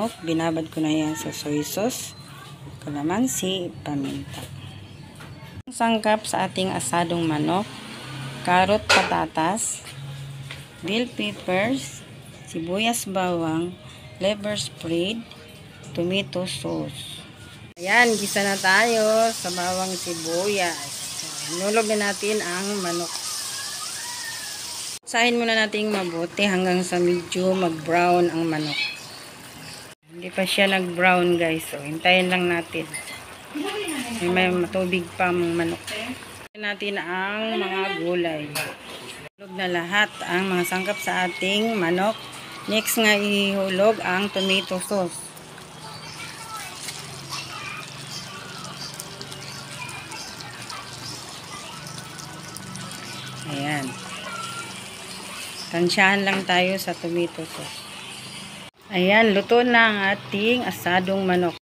manok. Binabad ko na yan sa soy sauce, kalamansi, paminta. Sangkap sa ating asadong manok: carrot, patatas, bell peppers, sibuyas bawang, liver spread, tomato sauce. Ayan, gisa na tayo sa bawang sibuyas. Inulog na natin ang manok. Sahin muna natin mabuti hanggang sa medyo mag-brown ang manok. Hindi pa siya nag-brown, guys. So, hintayin lang natin. May matubig pa ang manok. Hintayin natin ang mga gulay. Hulog na lahat ang mga sangkap sa ating manok. Next nga ihulog ang tomato sauce. Ayan. Tansyahan lang tayo sa tomato sauce. Ayan, luto na ang ating asadong manok.